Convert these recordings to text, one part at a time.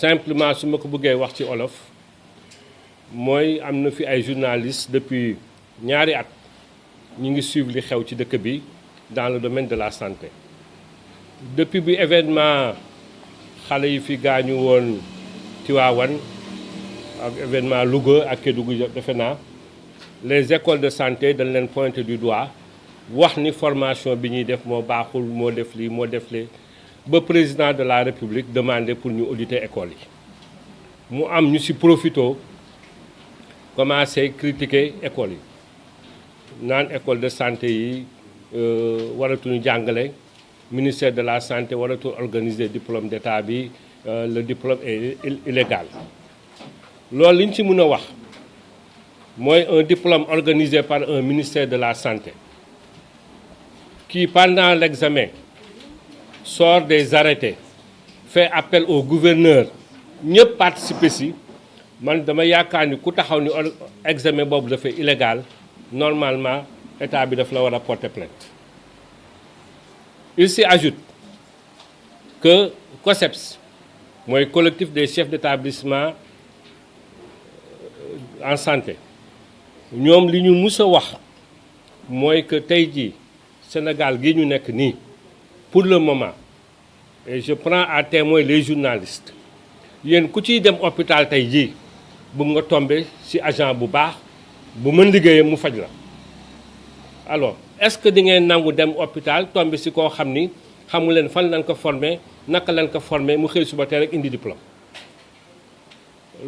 simplement su ma ko bëggee wax ci olof mooy am na fi ay journalistes depuis ñaari at ñu ngi suivre li xew ci dëkk bi dans le domaine de la santé depuis bi événement xale yi fi gaañu woon Tivaouane ak événement Louga ak Kédougou defe naa les écoles de santé dañ leen pointer du doigt wax ni formation bi ñuy def moo baaxul moo def lii moo def lee ba président de la République demandé pour ñu auditer école yi mu am ñu ci profito commencé critiquer école yi naan école de santé yi waratuñu jàngale ministère de la santé waratul organiser diplôme d'état bi le diplôme est illégal loolu li ñu ci mën a wax mooy un diplôme organisé par un ministère de la santé qui pendant l'examen sort des arrêtés fait appel au gouverneur ñëpp participer ci man dama yaakaar ni ku taxaw ni examen boobu dafay illégal normalement état bi daf la war a porter plainte. Il s'y ajoute que COSEPS mooy collectif des chefs d'établissement en santé ñoom li ñu mus a wax mooy que tey jii Sénégal gi ñu nekk nii pour le moment et je prends à témoin les journalistes yéen ku ciy dem hôpital tey jii bëgg nga tomber ci agent bu baax bu mën liggéeyam mu faj la alors est-ce que di ngeen nangu dem hôpital tomber ci koo xam ni xamu leen fan lañ ko formé naka lañ ko formé mu xëy suba tey rek indi diplôme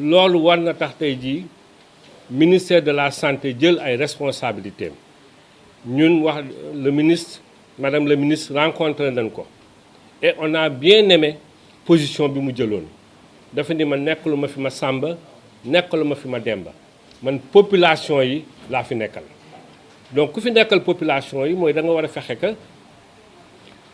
loolu war na tax tey jii ministère de la santé jël ay responsabilités ñun wax le ministre madame le ministre rencontré nañ ko et on a bien aimé position bi mu jëloon dafa ni ma nekkalu ma fi ma Samba nekkalu ma fi ma Demba man population yi laa fi nekkal donc ku fi nekkal population yi mooy da nga war a fexe que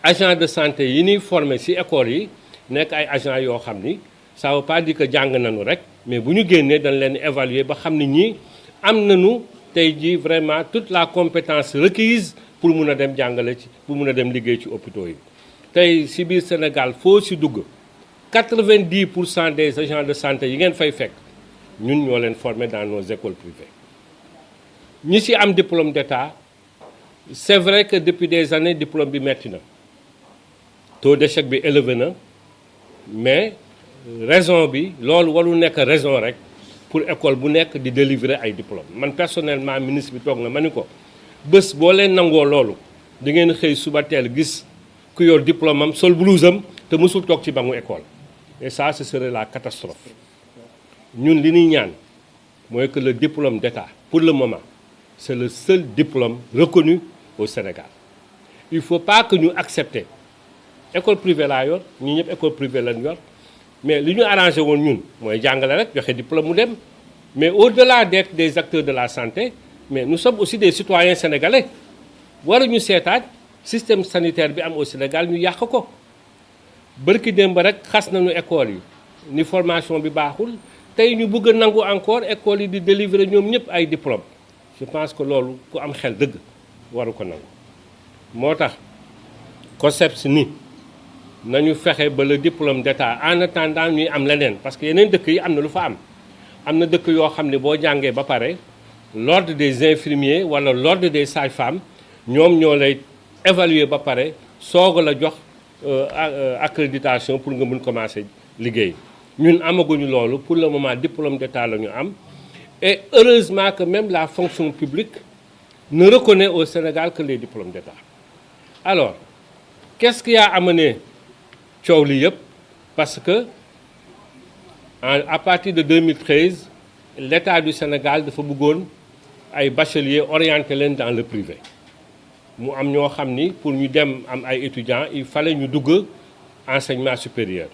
agent de santé yi ñuy formé ci école yi nekk ay agent yoo xam ni ça veut pas dire que jàng nañu rek mais bu ñu génnee dañ leen évaluer ba xam ni ñii am nañu tey jii vraiment toute la compétence requise pour mun a dem jàngale ci pour mun a dem liggéey ci hôpitaux yi tey ci biir Sénégal foo ci dugg 90% des agents de santé yi ngeen fay fekk ñun ñoo leen former dans nos écoles privées ñi ci am diplôme d'état c'est vrai que depuis des années diplôme bi metti na taux d'échec bi élevé na mais raison bi loolu warul nekk raison rek pour école bu nekk di délivrer ay diplôme man personnellement ministre bi toog na ma ni ko bés boo leen nangoo loolu di ngeen xëy suba teel gis ku yor diplôme am sol blouse am te mësul toog ci bangu école et ça ce serait la catastrophe ñun li ñuy ñaan mooy que le diplôme d'état pour le moment c'est le seul diplôme reconnu au Sénégal il faut pas que ñu accepter école privée laa yor ñi ñëpp école privée lañ yor mais li ñu arrangé woon ñun mooy jàngale rek joxe diplôme mu dem mais au-delà d'être des acteurs de la santé mais nous sommes aussi des citoyens sénégalais waruñu seetaat système sanitaire bi am au Sénégal ñu yàq ko bërki démb rek xas nañu école yi ni formation bi baaxul tey ñu bëgg a nangu encore école yi di délivrer ñoom ñëpp ay diplôme je pense que loolu ku am xel dëgg waru ko nangu moo tax COSEPS ni nañu fexe ba le diplôme d'état en attendant ñuy am leneen parce que yeneen dëkk yi am na lu fa am na dëkk yoo xam ne boo jàngee ba pare l'ordre des infirmiers wala l'ordre des sages-femmes ñoom ñoo lay évaluer ba pare soog la jox accréditation pour nga mun commencer liggéey ñun amaguñu loolu pour le moment diplôme d'état la ñu am et heureusement que même la fonction publique ne reconnaît au Sénégal que les diplômes d'état alors qu'est-ce qui a amené coow li yëpp parce que à partir de 2013 l'État du Sénégal dafa bëggoon ay bacheliers orienter leen dans le privé mu am ñoo xam ni pour ñu dem am ay étudiants il fallait ñu dugg enseignement supérieur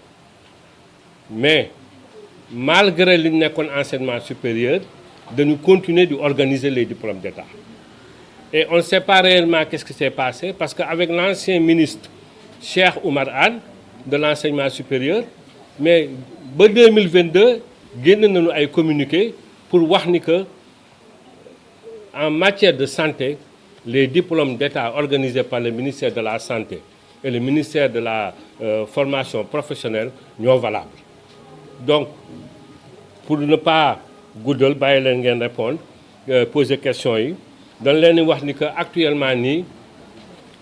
mais malgré li ñu nekkoon enseignement supérieur dañu continuer di organiser les diplômes d'État et on ne sait pas réellement qu'est-ce qui s'est passé parce que avec l'ancien ministre Cheikh Oumar Anne de l'enseignement supérieur mais ba 2022 génn nañu ay communiqué pour wax ni que en matière de santé les diplômes d'État organisés par le ministère de la Santé et le ministère de la formation professionnelle ñoo valable Donc, pour ne pas guddal bàyyi leen ngeen répondre poser question yi dañ leen di wax ni que actuellement nii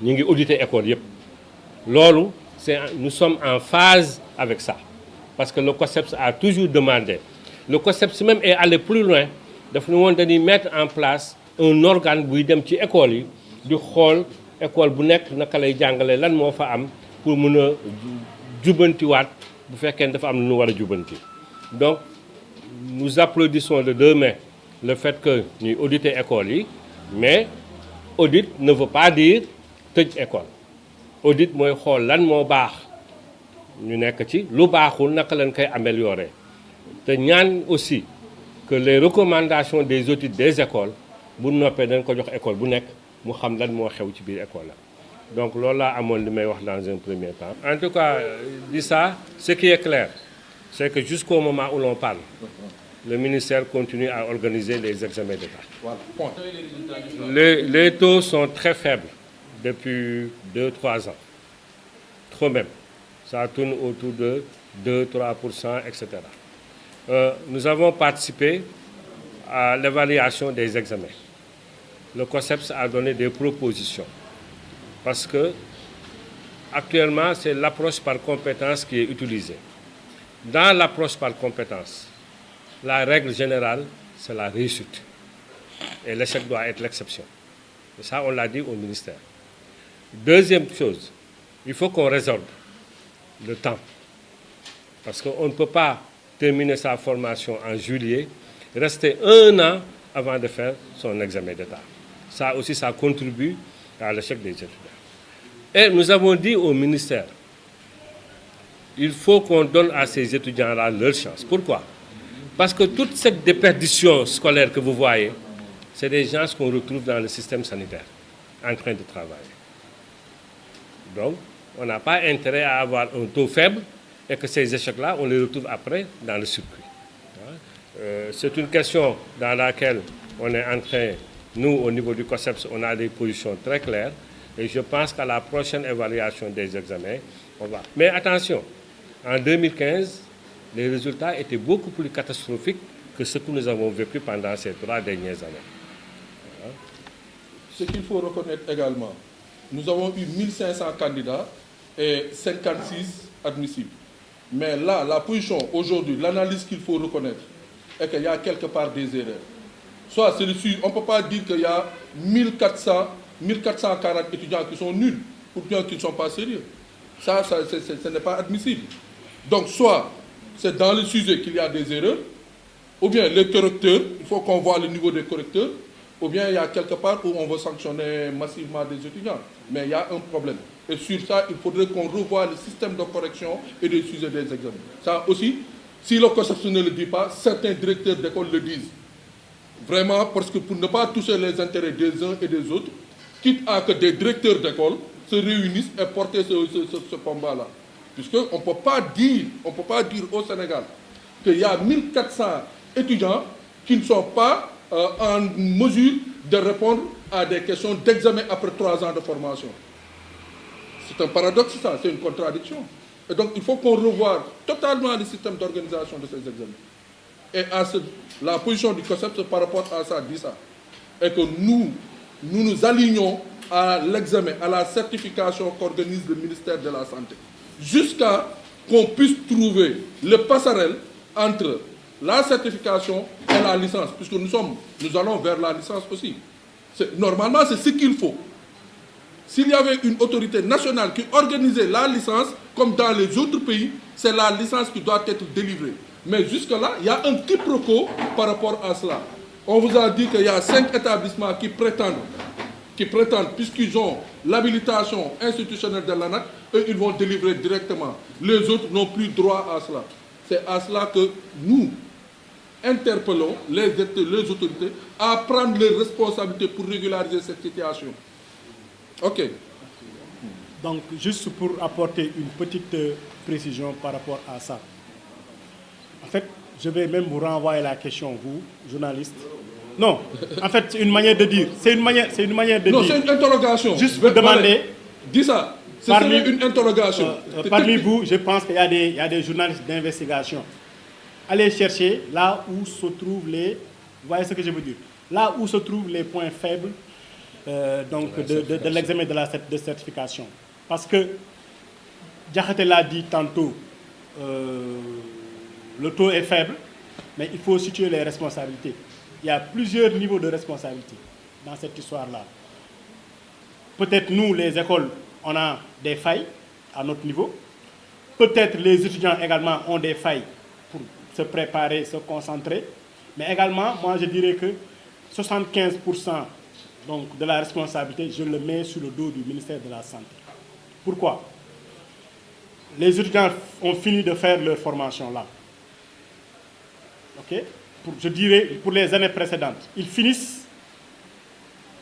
ñu ngi auditer école yëpp loolu nous sommes en phase avec ça parce que le COSEPS a toujours demandé le COSEPS même est allé plus loin daf ñu woon dañuy mettre en place un organe buy dem ci école yi di xool école bu nekk naka lay jàngale lan moo fa am pour mën a jubbantiwaat bu fekkee ne dafa am lu ñu war a jubbanti donc nous applaudissons de deux mains le fait que ñuy auditer école yi mais audit ne veut pas dire tëj école audit mooy xool lan moo baax ñu nekk ci lu baaxul naka lañ koy améliorer te ñaan aussi que les recommandations des audits des écoles bu noppee dañ ko jox école bu nekk mu xam lan moo xew ci biir école la donc loolu laa amoon li may wax dans un premier temps. En tout cas di ça ce qui est clair c'est que jusqu'au moment où l'on parle le ministère continue à organiser les examens d'État. Voilà, point. Les taux sont très faibles depuis 2-3 ans trop même ça tourne autour de 2-3% etc. Nous avons participé à l'évaluation des examens. Le COSEPS a donné des propositions parce que actuellement c'est l'approche par compétence qui est utilisée. Dans l'approche par compétence, la règle générale c'est la réussite et l'échec doit être l'exception. Et ça on l'a dit au ministère. Deuxième chose, il faut qu'on résorbe le temps parce qu'on ne peut pas terminer sa formation en juillet, rester 1 an avant de faire son examen d'État. Ça aussi, ça contribue à l'échec des étudiants. Et nous avons dit au ministère, il faut qu'on donne à ces étudiants-là leur chance. Pourquoi? Parce que toute cette déperdition scolaire que vous voyez, c'est des gens qu'on retrouve dans le système sanitaire, en train de travailler. Donc, on n'a pas intérêt à avoir un taux faible et que ces échecs-là, on les retrouve après dans le circuit. C'est une question dans laquelle on est en train, nous, au niveau du COSEPS, on a des positions très claires et je pense qu'à la prochaine évaluation des examens, on va... Mais attention, en 2015, les résultats étaient beaucoup plus catastrophiques que ce que nous avons vécu pendant ces 3 dernières années. Ce qu'il faut reconnaître également, nous avons eu 1500 candidats et 56 admissibles. Mais là, la position aujourd'hui, l'analyse qu'il faut reconnaître est qu'il y a quelque part des erreurs. Soit c'est dessus, on ne peut pas dire qu'il y a 1440 étudiants qui sont nuls ou bien qui ne sont pas sérieux. Ça ce n'est pas admissible. Donc soit c'est dans le sujet qu'il y a des erreurs, ou bien les correcteurs, il faut qu'on voit le niveau des correcteurs, ou bien il y a quelque part où on veut sanctionner massivement des étudiants. Mais il y a un problème. Et sur ça, il faudrait qu'on revoie le système de correction et des sujets des examens. Ça aussi, si le COSEPS ne le dit pas, certains directeurs d'école le disent. Vraiment, parce que pour ne pas toucher les intérêts des uns et des autres, quitte à que des directeurs d'école se réunissent et portent ce combat-là. Puisqu'on ne peut pas dire au Sénégal qu'il y a 1400 étudiants qui ne sont pas en mesure de répondre à des questions d'examen après 3 ans de formation. C'est un paradoxe, ça, c'est une contradiction. Et donc, il faut qu'on revoie totalement le système d'organisation de ces examens. Et la position du COSEPS par rapport à ça dit ça. Et que nous nous alignons à l'examen, à la certification qu'organise le ministère de la Santé. Jusqu'à qu'on puisse trouver le passerelle entre la certification et la licence, puisque nous allons vers la licence aussi. Normalement, c'est ce qu'il faut. S'il y avait une autorité nationale qui organisait la licence, comme dans les autres pays, c'est la licence qui doit être délivrée. Mais jusque-là, il y a un quiproquo par rapport à cela. On vous a dit qu'il y a 5 établissements qui prétendent, puisqu'ils ont l'habilitation institutionnelle de l'ANAQ, eux, ils vont délivrer directement. Les autres n'ont plus droit à cela. C'est à cela que nous interpellons les autorités à prendre les responsabilités pour régulariser cette situation. OK. Donc, juste pour apporter une petite précision par rapport à ça. En fait, je vais même vous renvoyer la question, vous, journaliste. Non, en fait, c'est une manière de dire. C'est une manière de dire. Non, c'est une interrogation. Juste vous demander. Dis ça. C'est une interrogation. Parmi vous, je pense qu'il y a des journalistes d'investigation. aller chercher là où se trouvent les... Vous voyez ce que je veux dire? Là où se trouvent les points faibles de l'examen de certification. Parce que, Diakhaté l'a dit tantôt, le taux est faible, mais il faut situer les responsabilités. Il y a plusieurs niveaux de responsabilité dans cette histoire-là. Peut-être nous, les écoles, on a des failles à notre niveau. Peut-être les étudiants également ont des failles pour se préparer, se concentrer. Mais également, moi je dirais que 75% donc, de la responsabilité, je le mets sur le dos du ministère de la Santé. Pourquoi? Les étudiants ont fini de faire leur formation là. Okay? Je dirais pour les années précédentes. Ils finissent.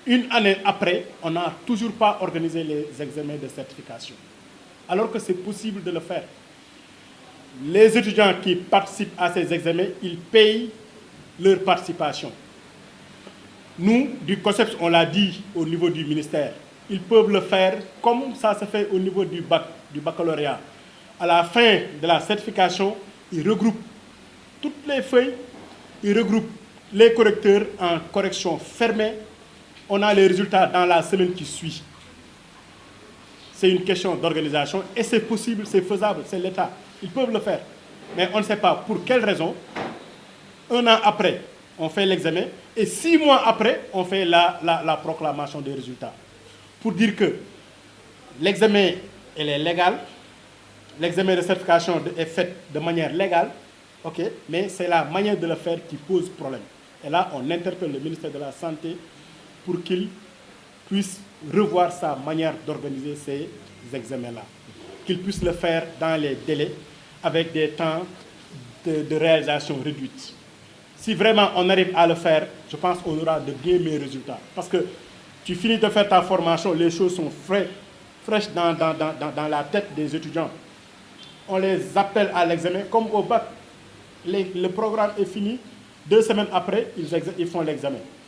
Une année après, on n'a toujours pas organisé les examens de certification. Alors que c'est possible de le faire. Les étudiants qui participent à ces examens, ils payent leur participation. Nous, du COSEPS, on l'a dit au niveau du ministère, ils peuvent le faire comme ça se fait au niveau du bac, du baccalauréat. À la fin de la certification, ils regroupent toutes les feuilles, ils regroupent les correcteurs en correction fermée. On a les résultats dans la semaine qui suit. C'est une question d'organisation et c'est possible, c'est faisable, c'est l'État. Ils peuvent le faire. Mais on ne sait pas pour quelle raison. Un an après, on fait l'examen et 6 mois après, on fait la proclamation des résultats. Pour dire que l'examen, elle est légal, l'examen de certification est fait de manière légale, okay, mais c'est la manière de le faire qui pose problème. Et là, on interpelle le ministère de la Santé pour qu'il puisse revoir sa manière d'organiser ces examens-là. Qu'il puisse le faire dans les délais, avec des temps de réalisation réduits. Si vraiment on arrive à le faire, je pense qu'on aura de bien meilleurs résultats. Parce que tu finis de faire ta formation, les choses sont fraîches dans la tête des étudiants. On les appelle à l'examen comme au bac. Le programme est fini, 2 semaines après, ils font l'examen.